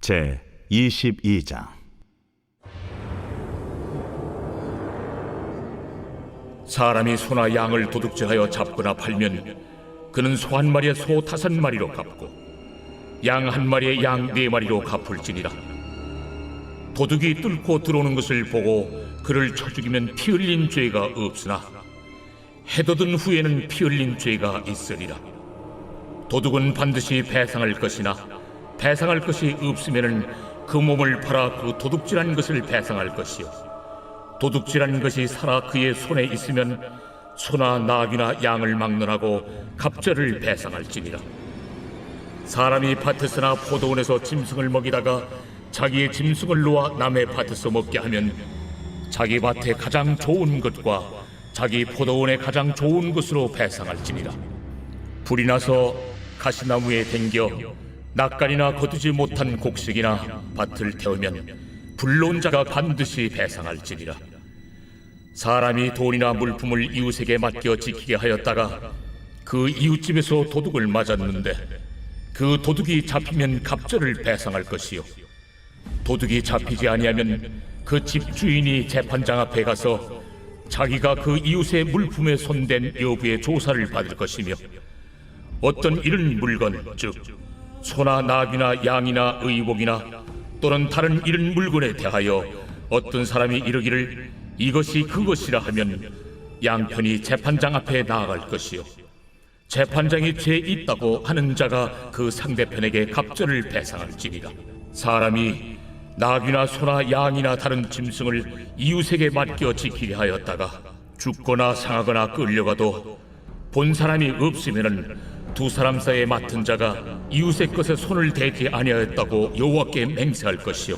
제 22장. 사람이 소나 양을 도둑질하여 잡거나 팔면 그는 소 한 마리에 소 5마리로 갚고 양 한 마리에 양 4마리로 갚을지니라. 도둑이 뚫고 들어오는 것을 보고 그를 쳐 죽이면 피 흘린 죄가 없으나 해돋은 후에는 피 흘린 죄가 있으리라. 도둑은 반드시 배상할 것이나 배상할 것이 없으면은 그 몸을 팔아 그 도둑질한 것을 배상할 것이요, 도둑질한 것이 살아 그의 손에 있으면 소나 나귀나 양을 막론하고 갑절을 배상할지니라. 사람이 밭에서나 포도원에서 짐승을 먹이다가 자기의 짐승을 놓아 남의 밭에서 먹게 하면 자기 밭에 가장 좋은 것과 자기 포도원에 가장 좋은 것으로 배상할지니라. 불이 나서 가시나무에 댕겨 낯간이나 거두지 못한 곡식이나 밭을 태우면 불러온 자가 반드시 배상할지니라. 사람이 돈이나 물품을 이웃에게 맡겨 지키게 하였다가 그 이웃집에서 도둑을 맞았는데 그 도둑이 잡히면 갑절을 배상할 것이요, 도둑이 잡히지 아니하면 그 집 주인이 재판장 앞에 가서 자기가 그 이웃의 물품에 손댄 여부의 조사를 받을 것이며, 어떤 이런 물건, 즉 소나 나귀나 양이나 의복이나 또는 다른 이런 물건에 대하여 어떤 사람이 이르기를 이것이 그것이라 하면 양편이 재판장 앞에 나아갈 것이요, 재판장이 죄 있다고 하는 자가 그 상대편에게 갑절을 배상할지니라. 사람이 나귀나 소나 양이나 다른 짐승을 이웃에게 맡겨 지키게 하였다가 죽거나 상하거나 끌려가도 본 사람이 없으면은 두 사람 사이에 맡은 자가 이웃의 것에 손을 대지 아니하였다고 여호와께 맹세할 것이요,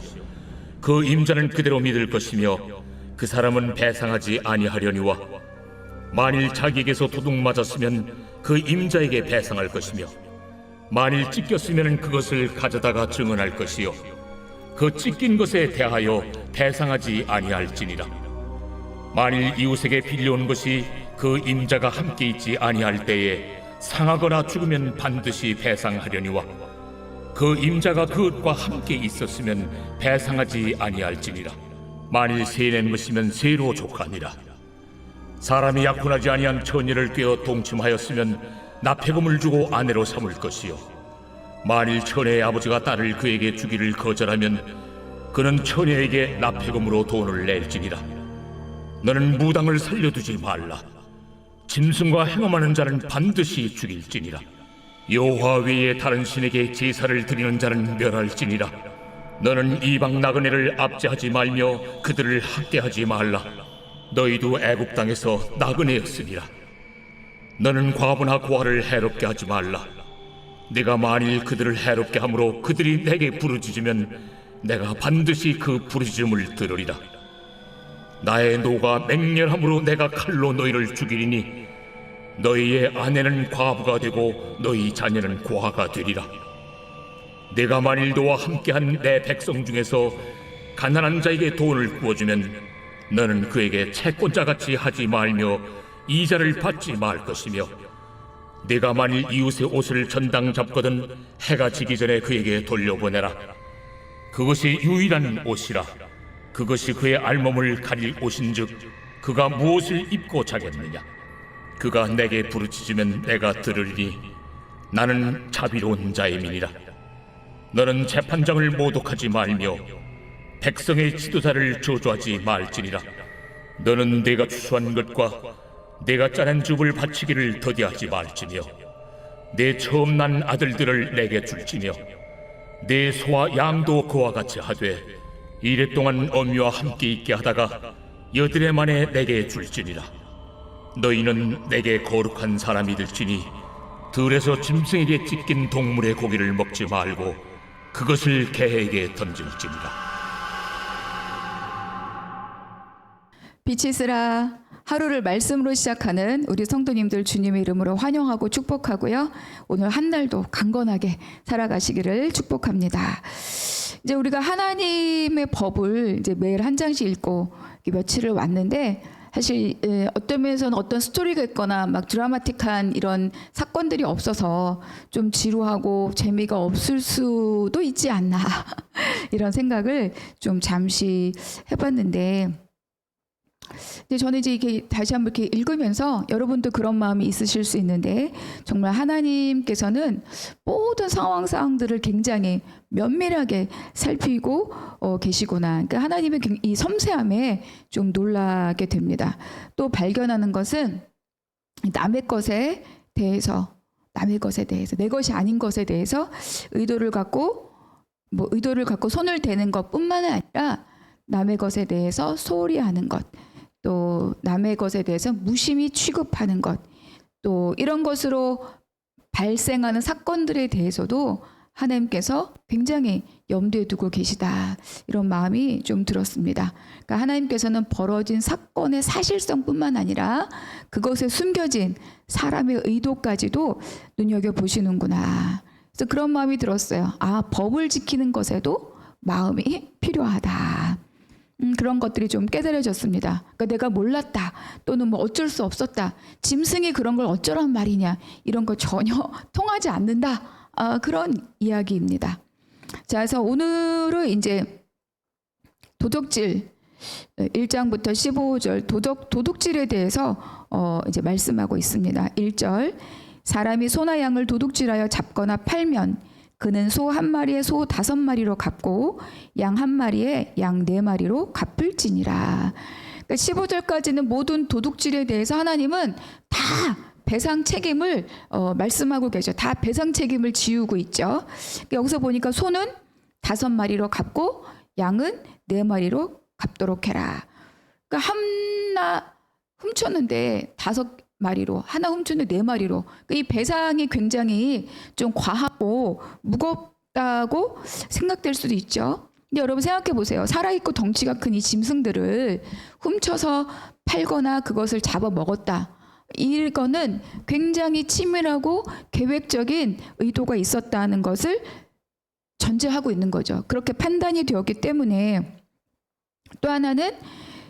그 임자는 그대로 믿을 것이며 그 사람은 배상하지 아니하려니와, 만일 자기에게서 도둑 맞았으면 그 임자에게 배상할 것이며 만일 찢겼으면 그것을 가져다가 증언할 것이요, 그 찢긴 것에 대하여 배상하지 아니할지니라. 만일 이웃에게 빌려온 것이 그 임자가 함께 있지 아니할 때에 상하거나 죽으면 반드시 배상하려니와, 그 임자가 그것과 함께 있었으면 배상하지 아니할지니라. 만일 세낸 것이면 세로 족하니라. 사람이 약혼하지 아니한 처녀를 꿰어 동침하였으면 납폐금을 주고 아내로 삼을 것이요, 만일 처녀의 아버지가 딸을 그에게 주기를 거절하면 그는 처녀에게 납폐금으로 돈을 낼지니라. 너는 무당을 살려두지 말라. 짐승과 행함하는 자는 반드시 죽일지니라. 여호와 외에 다른 신에게 제사를 드리는 자는 멸할지니라. 너는 이방 나그네를 압제하지 말며 그들을 학대하지 말라. 너희도 애굽 땅에서 나그네였으니라. 너는 과부나 고아를 해롭게 하지 말라. 내가 만일 그들을 해롭게 함으로 그들이 내게 부르짖으면 내가 반드시 그 부르짖음을 들으리라. 나의 노가 맹렬함으로 내가 칼로 너희를 죽이리니 너희의 아내는 과부가 되고 너희 자녀는 고아가 되리라. 내가 만일 너와 함께한 내 백성 중에서 가난한 자에게 돈을 구워주면 너는 그에게 채권자같이 하지 말며 이자를 받지 말 것이며, 내가 만일 이웃의 옷을 전당 잡거든 해가 지기 전에 그에게 돌려보내라. 그것이 유일한 옷이라. 그것이 그의 알몸을 가릴 옷인즉 그가 무엇을 입고 자겠느냐. 그가 내게 부르짖으면 내가 들으리니 나는 자비로운 자임이니라. 너는 재판장을 모독하지 말며 백성의 지도자를 저주하지 말지니라. 너는 내가 추수한 것과 내가 짜낸 줍을 바치기를 더디하지 말지며 내 처음 난 아들들을 내게 줄지며 내 소와 양도 그와 같이 하되 이랫동안 어미와 함께 있게 하다가 여드레 만에 내게 줄지니라. 너희는 내게 거룩한 사람이 될지니 들에서 짐승에게 찢긴 동물의 고기를 먹지 말고 그것을 개에게 던질지니라. 빛이 있으라. 하루를 말씀으로 시작하는 우리 성도님들 주님의 이름으로 환영하고 축복하고요. 오늘 한 날도 강건하게 살아가시기를 축복합니다. 이제 우리가 하나님의 법을 이제 매일 한 장씩 읽고 며칠을 왔는데 사실 어떤 면에서는 어떤 스토리가 있거나 막 드라마틱한 이런 사건들이 없어서 좀 지루하고 재미가 없을 수도 있지 않나 이런 생각을 좀 잠시 해봤는데, 근데 저는 이제 이게 다시 한번 이렇게 읽으면서 여러분도 그런 마음이 있으실 수 있는데, 정말 하나님께서는 모든 상황들을 굉장히 면밀하게 살피고 계시구나. 그러니까 하나님의 이 섬세함에 좀 놀라게 됩니다. 또 발견하는 것은 남의 것에 대해서 내 것이 아닌 것에 대해서 의도를 갖고 손을 대는 것뿐만 아니라 남의 것에 대해서 소홀히 하는 것, 또 남의 것에 대해서 무심히 취급하는 것, 또 이런 것으로 발생하는 사건들에 대해서도 하나님께서 굉장히 염두에 두고 계시다, 이런 마음이 좀 들었습니다. 그러니까 하나님께서는 벌어진 사건의 사실성뿐만 아니라 그것에 숨겨진 사람의 의도까지도 눈여겨보시는구나. 그래서 그런 마음이 들었어요. 아, 법을 지키는 것에도 마음이 필요하다. 그런 것들이 좀 깨달아졌습니다. 그러니까 내가 몰랐다, 또는 뭐 어쩔 수 없었다, 짐승이 그런 걸 어쩌란 말이냐, 이런 거 전혀 통하지 않는다. 그런 이야기입니다. 자, 그래서 오늘은 이제 도둑질 1장부터 15절 도둑질에 대해서 이제 말씀하고 있습니다. 1절, 사람이 소나 양을 도둑질하여 잡거나 팔면 그는 소 한 마리에 소 5마리로 갚고 양 한 마리에 양 4마리로 갚을지니라. 그러니까 15절까지는 모든 도둑질에 대해서 하나님은 다 배상 책임을 말씀하고 계셔. 다 배상 책임을 지우고 있죠. 여기서 보니까 소는 5마리로 갚고 양은 4마리로 갚도록 해라. 그러니까 하나 훔쳤는데 5마리로, 하나 훔쳤는데 4마리로. 그러니까 이 배상이 굉장히 좀 과하고 무겁다고 생각될 수도 있죠. 근데 여러분 생각해 보세요. 살아있고 덩치가 큰 이 짐승들을 훔쳐서 팔거나 그것을 잡아 먹었다. 이거는 굉장히 치밀하고 계획적인 의도가 있었다는 것을 전제하고 있는 거죠. 그렇게 판단이 되었기 때문에, 또 하나는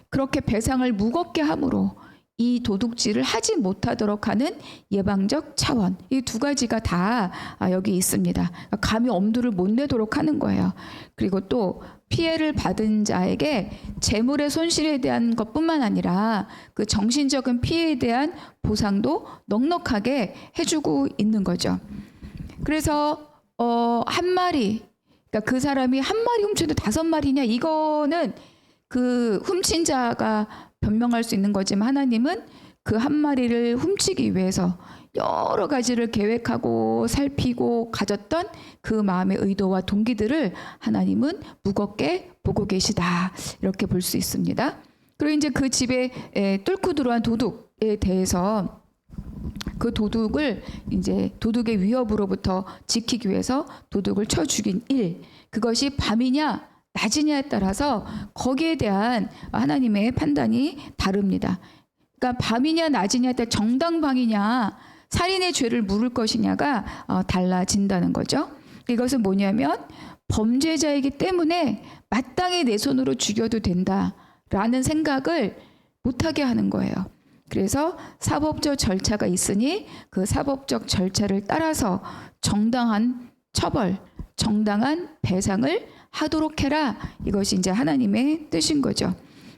그렇게 배상을 무겁게 함으로 이 도둑질을 하지 못하도록 하는 예방적 차원, 이 2가지가 다 여기 있습니다. 감히 엄두를 못 내도록 하는 거예요. 그리고 또 피해를 받은 자에게 재물의 손실에 대한 것뿐만 아니라 그 정신적인 피해에 대한 보상도 넉넉하게 해주고 있는 거죠. 그래서 한 마리, 그러니까 그 사람이 한 마리 훔쳤는데 5마리냐, 이거는 그 훔친 자가 변명할 수 있는 거지만, 하나님은 그 한 마리를 훔치기 위해서 여러 가지를 계획하고 살피고 가졌던 그 마음의 의도와 동기들을 하나님은 무겁게 보고 계시다, 이렇게 볼 수 있습니다. 그리고 이제 그 집에 뚫고 들어온 도둑에 대해서, 그 도둑을 이제 도둑의 위협으로부터 지키기 위해서 도둑을 쳐 죽인 일, 그것이 밤이냐 낮이냐에 따라서 거기에 대한 하나님의 판단이 다릅니다. 그러니까 밤이냐 낮이냐에 따라 정당방위냐 살인의 죄를 물을 것이냐가 달라진다는 거죠. 이것은 뭐냐면 범죄자이기 때문에 마땅히 내 손으로 죽여도 된다라는 생각을 못하게 하는 거예요. 그래서 사법적 절차가 있으니 그 사법적 절차를 따라서 정당한 처벌, 정당한 배상을 하도록 해라. 이것이 이제 하나님의 뜻인 거죠.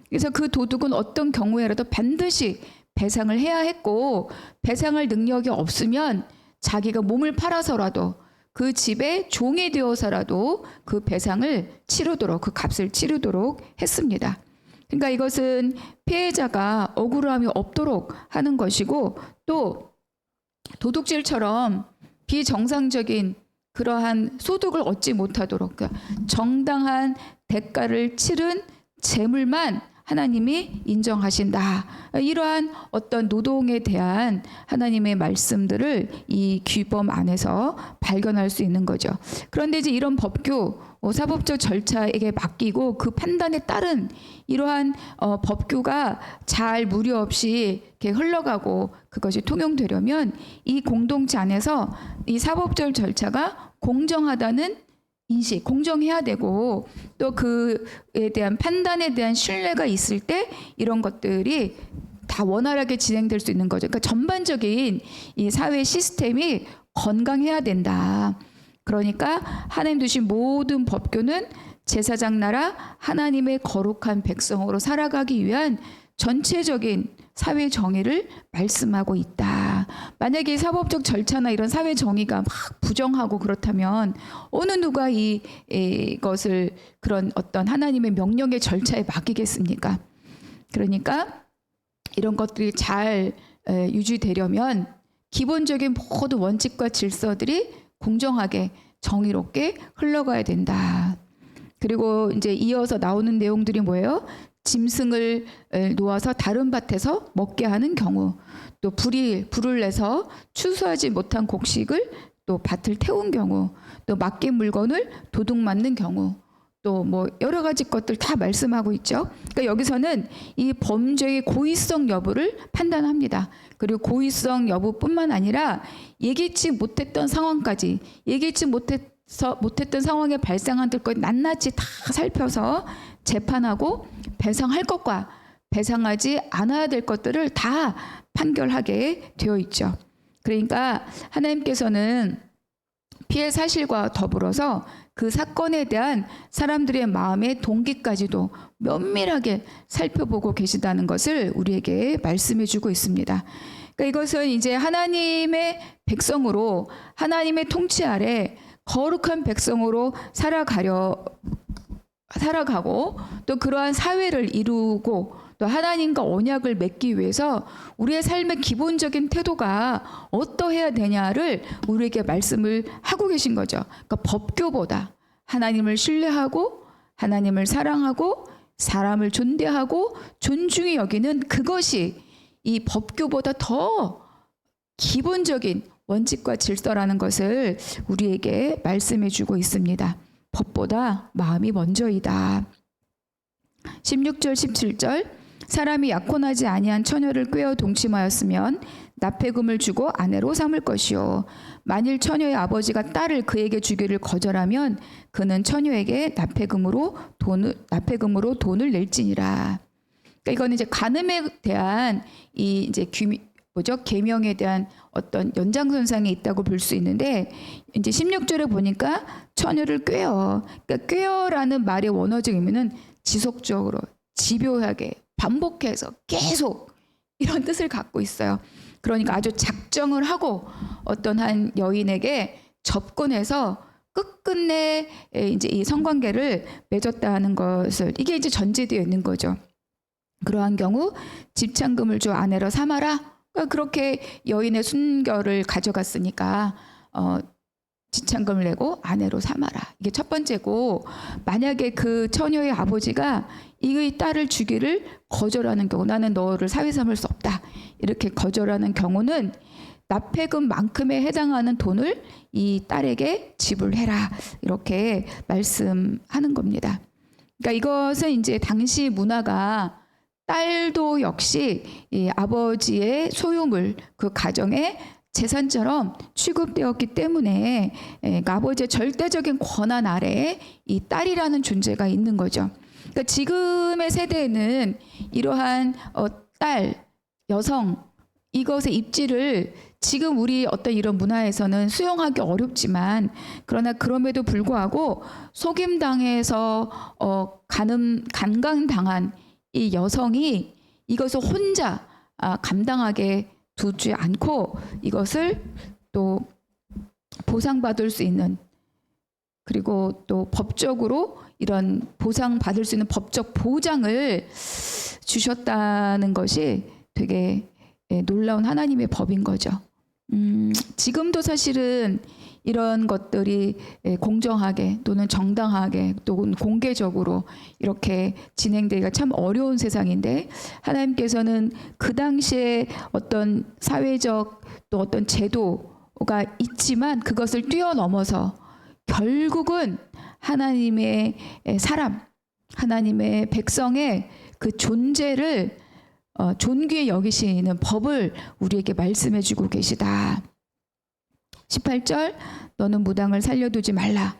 그래서 그 도둑은 어떤 경우에라도 반드시 배상을 해야 했고, 배상할 능력이 없으면 자기가 몸을 팔아서라도 그 집에 종이 되어서라도 그 배상을 치르도록, 그 값을 치르도록 했습니다. 그러니까 이것은 피해자가 억울함이 없도록 하는 것이고, 또 도둑질처럼 비정상적인 그러한 소득을 얻지 못하도록, 그러니까 정당한 대가를 치른 재물만 하나님이 인정하신다. 이러한 어떤 노동에 대한 하나님의 말씀들을 이 규범 안에서 발견할 수 있는 거죠. 그런데 이제 이런 법규, 사법적 절차에게 맡기고 그 판단에 따른 이러한 법규가 잘 무리 없이 이렇게 흘러가고 그것이 통용되려면 이 공동체 안에서 이 사법적 절차가 공정하다는 인식, 공정해야 되고 또 그에 대한 판단에 대한 신뢰가 있을 때 이런 것들이 다 원활하게 진행될 수 있는 거죠. 그러니까 전반적인 이 사회 시스템이 건강해야 된다. 그러니까 하나님 두신 모든 법규는 제사장 나라 하나님의 거룩한 백성으로 살아가기 위한 전체적인 사회 정의를 말씀하고 있다. 만약에 사법적 절차나 이런 사회 정의가 막 부정하고 그렇다면 어느 누가 이것을 그런 어떤 하나님의 명령의 절차에 맡기겠습니까? 그러니까 이런 것들이 잘 유지되려면 기본적인 모든 원칙과 질서들이 공정하게 정의롭게 흘러가야 된다. 그리고 이제 이어서 나오는 내용들이 뭐예요? 짐승을 놓아서 다른 밭에서 먹게 하는 경우, 또 불을 내서 추수하지 못한 곡식을 또 밭을 태운 경우, 또 맡긴 물건을 도둑 맞는 경우, 또 뭐 여러 가지 것들 다 말씀하고 있죠. 그러니까 여기서는 이 범죄의 고의성 여부를 판단합니다. 그리고 고의성 여부뿐만 아니라 예기치 못했던 상황까지, 예기치 못했던 상황에 발생한 것까지 낱낱이 다 살펴서 재판하고 배상할 것과 배상하지 않아야 될 것들을 다 판결하게 되어 있죠. 그러니까 하나님께서는 피해 사실과 더불어서 그 사건에 대한 사람들의 마음의 동기까지도 면밀하게 살펴보고 계시다는 것을 우리에게 말씀해 주고 있습니다. 그러니까 이것은 이제 하나님의 백성으로 하나님의 통치 아래 거룩한 백성으로 살아가고 또 그러한 사회를 이루고 또 하나님과 언약을 맺기 위해서 우리의 삶의 기본적인 태도가 어떠해야 되냐를 우리에게 말씀을 하고 계신 거죠. 그러니까 법규보다 하나님을 신뢰하고 하나님을 사랑하고 사람을 존대하고 존중히 여기는 그것이 이 법규보다 더 기본적인 원칙과 질서라는 것을 우리에게 말씀해 주고 있습니다. 법보다 마음이 먼저이다. 16절 17절 사람이 약혼하지 아니한 처녀를 꾀어 동침하였으면 납폐금을 주고 아내로 삼을 것이요 만일 처녀의 아버지가 딸을 그에게 주기를 거절하면 그는 처녀에게 납폐금으로 돈을 낼지니라. 그러니까 이거는 이제 간음에 대한 이 이제 계명에 대한 어떤 연장선상에 있다고 볼 수 있는데 이제 16절에 보니까 처녀를 꾀어. 그러니까 꾀어라는 말의 원어적 의미는 지속적으로 집요하게 반복해서 계속 이런 뜻을 갖고 있어요. 그러니까 아주 작정을 하고 어떤 한 여인에게 접근해서 끝끝내 이제 이 성관계를 맺었다는 것을 이게 이제 전제되어 있는 거죠. 그러한 경우 집창금을 주 아내로 삼아라. 그러니까 그렇게 여인의 순결을 가져갔으니까 지참금을 내고 아내로 삼아라. 이게 첫 번째고 만약에 그 처녀의 아버지가 이 딸을 주기를 거절하는 경우 나는 너를 사위 삼을 수 없다. 이렇게 거절하는 경우는 납폐금만큼에 해당하는 돈을 이 딸에게 지불해라. 이렇게 말씀하는 겁니다. 그러니까 이것은 이제 당시 문화가 딸도 역시 이 아버지의 소유물 그 가정의 재산처럼 취급되었기 때문에 그러니까 아버지의 절대적인 권한 아래에 이 딸이라는 존재가 있는 거죠. 그러니까 지금의 세대에는 이러한 딸, 여성 이것의 입지를 지금 우리 어떤 이런 문화에서는 수용하기 어렵지만 그러나 그럼에도 불구하고 속임당해서 간강당한 이 여성이 이것을 혼자 감당하게 두지 않고 이것을 또 보상받을 수 있는 그리고 또 법적으로 이런 보상받을 수 있는 법적 보장을 주셨다는 것이 되게 놀라운 하나님의 법인 거죠. 지금도 사실은 이런 것들이 공정하게 또는 정당하게 또는 공개적으로 이렇게 진행되기가 참 어려운 세상인데 하나님께서는 그 당시에 어떤 사회적 또 어떤 제도가 있지만 그것을 뛰어넘어서 결국은 하나님의 사람, 하나님의 백성의 그 존재를 존귀히 여기시는 법을 우리에게 말씀해 주고 계시다. 18절 너는 무당을 살려두지 말라.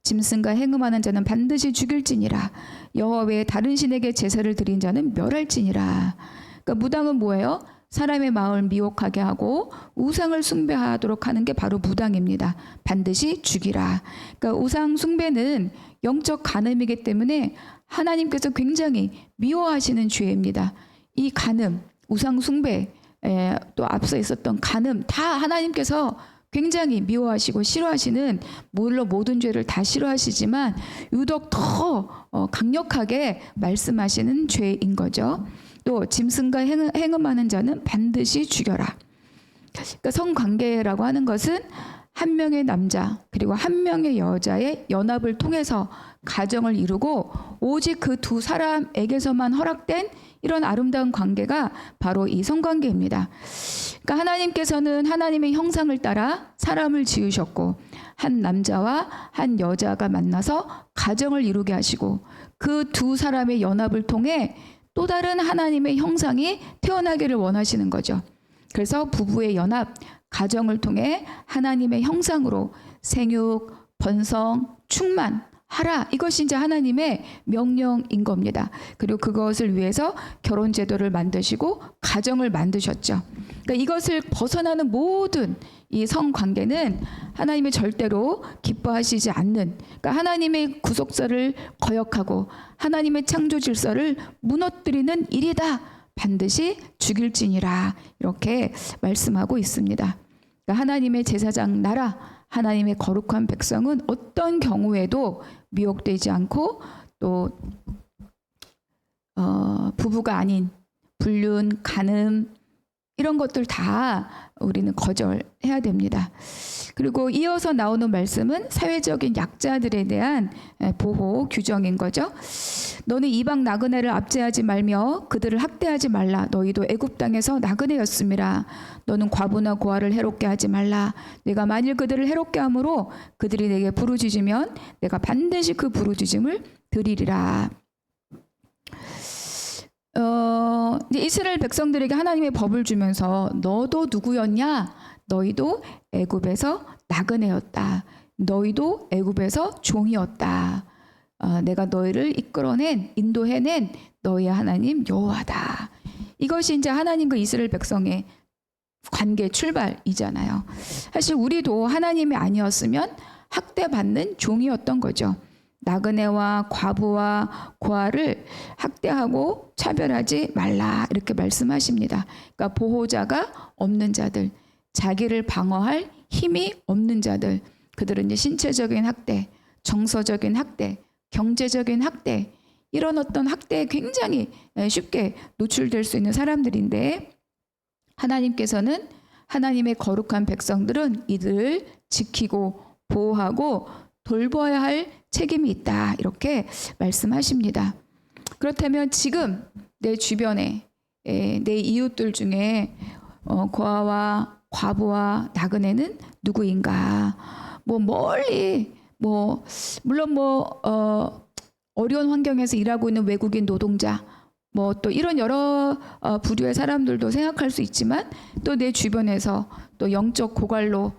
짐승과 행음하는 자는 반드시 죽일지니라. 여호와 외에 다른 신에게 제사를 드린 자는 멸할지니라. 그러니까 무당은 뭐예요? 사람의 마음을 미혹하게 하고 우상을 숭배하도록 하는 게 바로 무당입니다. 반드시 죽이라. 그러니까 우상 숭배는 영적 간음이기 때문에 하나님께서 굉장히 미워하시는 죄입니다. 이 간음, 우상 숭배, 또 앞서 있었던 간음 다 하나님께서 굉장히 미워하시고 싫어하시는, 물론 모든 죄를 다 싫어하시지만 유독 더 강력하게 말씀하시는 죄인 거죠. 또 짐승과 행음하는 자는 반드시 죽여라. 그러니까 성관계라고 하는 것은 한 명의 남자 그리고 한 명의 여자의 연합을 통해서 가정을 이루고 오직 그 두 사람에게서만 허락된 이런 아름다운 관계가 바로 이 성관계입니다. 그러니까 하나님께서는 하나님의 형상을 따라 사람을 지으셨고 한 남자와 한 여자가 만나서 가정을 이루게 하시고 그 두 사람의 연합을 통해 또 다른 하나님의 형상이 태어나기를 원하시는 거죠. 그래서 부부의 연합, 가정을 통해 하나님의 형상으로 생육, 번성, 충만하라. 이것이 이제 하나님의 명령인 겁니다. 그리고 그것을 위해서 결혼 제도를 만드시고 가정을 만드셨죠. 그러니까 이것을 벗어나는 모든 이 성관계는 하나님이 절대로 기뻐하시지 않는, 그러니까 하나님의 구속사를 거역하고 하나님의 창조 질서를 무너뜨리는 일이다. 반드시 죽일지니라. 이렇게 말씀하고 있습니다. 그러니까 하나님의 제사장 나라, 하나님의 거룩한 백성은 어떤 경우에도 미혹되지 않고 또 부부가 아닌 불륜, 간음 이런 것들 다 우리는 거절해야 됩니다. 그리고 이어서 나오는 말씀은 사회적인 약자들에 대한 보호 규정인 거죠. 너는 이방 나그네를 압제하지 말며 그들을 학대하지 말라. 너희도 애굽 땅에서 나그네였음이라. 너는 과부나 고아를 해롭게 하지 말라. 내가 만일 그들을 해롭게 함으로 그들이 내게 부르짖으면 내가 반드시 그 부르짖음을 들으리라. 이제 이스라엘 백성들에게 하나님의 법을 주면서 너도 누구였냐? 너희도 애굽에서 나그네였다. 너희도 애굽에서 종이었다. 내가 너희를 이끌어낸, 인도해낸 너희의 하나님 여호와다. 이것이 이제 하나님과 이스라엘 백성의 관계 출발이잖아요. 사실 우리도 하나님이 아니었으면 학대받는 종이었던 거죠. 나그네와 과부와 고아를 학대하고 차별하지 말라 이렇게 말씀하십니다. 그러니까 보호자가 없는 자들, 자기를 방어할 힘이 없는 자들, 그들은 이제 신체적인 학대, 정서적인 학대, 경제적인 학대, 이런 어떤 학대에 굉장히 쉽게 노출될 수 있는 사람들인데, 하나님께서는 하나님의 거룩한 백성들은 이들을 지키고 보호하고 돌봐야 할 책임이 있다 이렇게 말씀하십니다. 그렇다면 지금 내 주변에 내 이웃들 중에 고아와 과부와 나그네는 누구인가? 멀리 물론 어려운 환경에서 일하고 있는 외국인 노동자, 또 이런 여러 부류의 사람들도 생각할 수 있지만, 또 내 주변에서 또 영적 고갈로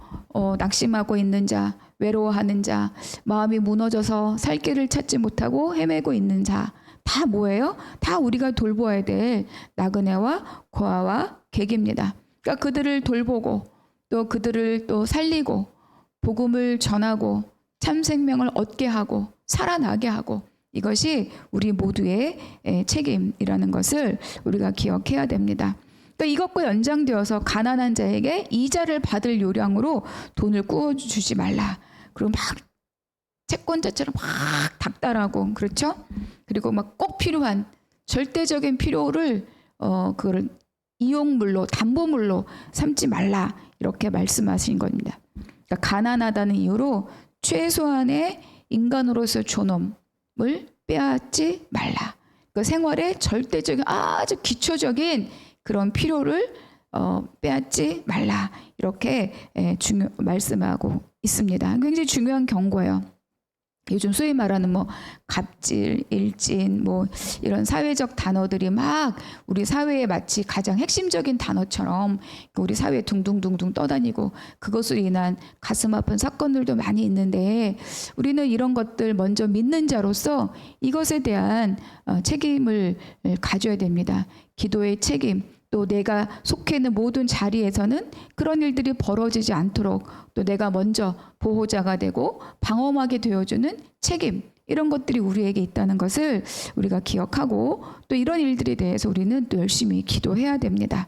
낙심하고 있는 자, 외로워하는 자, 마음이 무너져서 살 길을 찾지 못하고 헤매고 있는 자, 다 뭐예요? 다 우리가 돌보아야 될 나그네와 고아와 객입니다. 그러니까 그들을 돌보고 또 그들을 또 살리고 복음을 전하고 참 생명을 얻게 하고 살아나게 하고, 이것이 우리 모두의 책임이라는 것을 우리가 기억해야 됩니다. 그러니까 이것과 연장되어서 가난한 자에게 이자를 받을 요량으로 돈을 꾸어주지 말라. 그리고 막 채권자처럼 막 닥달하고, 그렇죠? 그리고 막 꼭 필요한 절대적인 필요를 그걸 이용물로, 담보물로 삼지 말라 이렇게 말씀하신 겁니다. 그러니까 가난하다는 이유로 최소한의 인간으로서의 존엄을 빼앗지 말라. 그 생활의 절대적인 아주 기초적인 그런 필요를 빼앗지 말라 이렇게 말씀하고 있습니다. 굉장히 중요한 경고예요. 요즘 소위 말하는 뭐 갑질, 일진, 뭐 이런 사회적 단어들이 막 우리 사회에 마치 가장 핵심적인 단어처럼 우리 사회에 둥둥둥둥 떠다니고 그것으로 인한 가슴 아픈 사건들도 많이 있는데 우리는 이런 것들 먼저 믿는 자로서 이것에 대한 책임을 가져야 됩니다. 기도의 책임. 또 내가 속해 있는 모든 자리에서는 그런 일들이 벌어지지 않도록 또 내가 먼저 보호자가 되고 방어막이 되어주는 책임, 이런 것들이 우리에게 있다는 것을 우리가 기억하고 또 이런 일들에 대해서 우리는 또 열심히 기도해야 됩니다.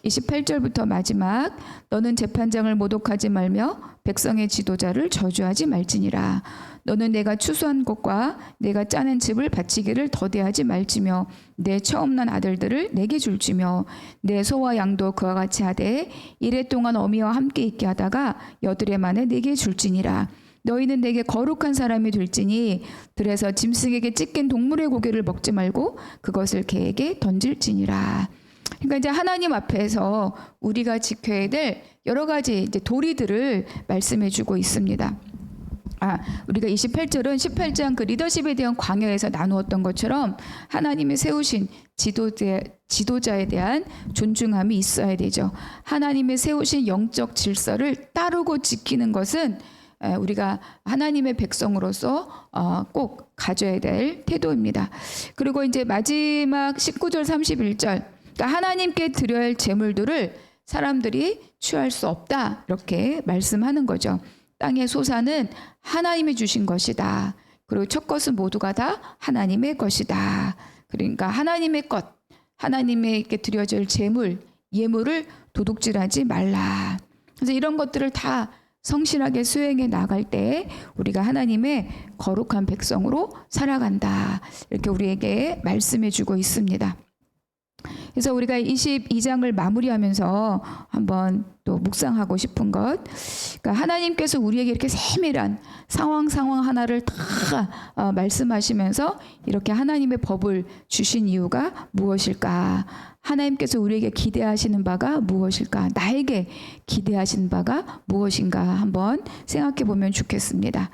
28절부터 마지막, 너는 재판장을 모독하지 말며 백성의 지도자를 저주하지 말지니라. 너는 내가 추수한 것과 내가 짜낸 즙을 바치기를 더디하지 말지며 내 처음 난 아들들을 내게 줄지며 내 소와 양도 그와 같이 하되 이래 동안 어미와 함께 있게 하다가 여드레 만에 내게 줄지니라. 너희는 내게 거룩한 사람이 될지니 들에서 짐승에게 찢긴 동물의 고기를 먹지 말고 그것을 개에게 던질지니라. 그러니까 이제 하나님 앞에서 우리가 지켜야 될 여러 가지 이제 도리들을 말씀해 주고 있습니다. 우리가 28절은 18장 그 리더십에 대한 강요에서 나누었던 것처럼 하나님이 세우신 지도자에 대한 존중함이 있어야 되죠. 하나님의 세우신 영적 질서를 따르고 지키는 것은 우리가 하나님의 백성으로서 꼭 가져야 될 태도입니다. 그리고 이제 마지막 19절 31절, 그러니까 하나님께 드려야 할 제물들을 사람들이 취할 수 없다, 이렇게 말씀하는 거죠. 땅의 소산은 하나님이 주신 것이다. 그리고 첫 것은 모두가 다 하나님의 것이다. 그러니까 하나님의 것, 하나님에게 드려질 제물, 예물을 도둑질하지 말라. 그래서 이런 것들을 다 성실하게 수행해 나갈 때 우리가 하나님의 거룩한 백성으로 살아간다. 이렇게 우리에게 말씀해 주고 있습니다. 그래서 우리가 22장을 마무리하면서 한번 또 묵상하고 싶은 것, 그러니까 하나님께서 우리에게 이렇게 세밀한 상황 하나를 다 말씀하시면서 이렇게 하나님의 법을 주신 이유가 무엇일까? 하나님께서 우리에게 기대하시는 바가 무엇일까? 나에게 기대하시는 바가 무엇인가? 한번 생각해 보면 좋겠습니다.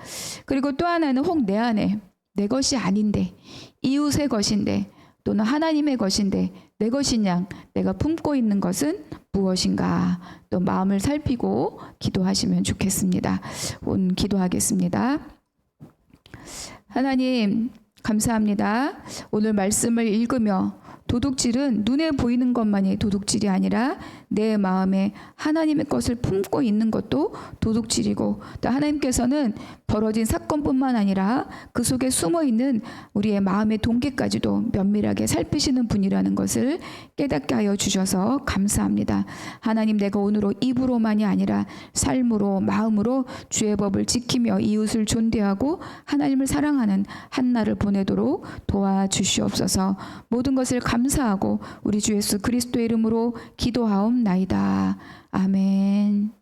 그리고 또 하나는 혹 내 안에 내 것이 아닌데 이웃의 것인데 또는 하나님의 것인데 내 것인 양 내가 품고 있는 것은 무엇인가? 또 마음을 살피고 기도하시면 좋겠습니다. 오늘 기도하겠습니다. 하나님 감사합니다. 오늘 말씀을 읽으며 도둑질은 눈에 보이는 것만이 도둑질이 아니라 내 마음에 하나님의 것을 품고 있는 것도 도둑질이고, 또 하나님께서는 벌어진 사건뿐만 아니라 그 속에 숨어있는 우리의 마음의 동기까지도 면밀하게 살피시는 분이라는 것을 깨닫게 하여 주셔서 감사합니다. 하나님, 내가 오늘로 입으로만이 아니라 삶으로 마음으로 주의 법을 지키며 이웃을 존대하고 하나님을 사랑하는 한 날을 보내도록 도와주시옵소서. 모든 것을 감사하고 우리 주 예수 그리스도의 이름으로 기도하옵나이다. 아멘.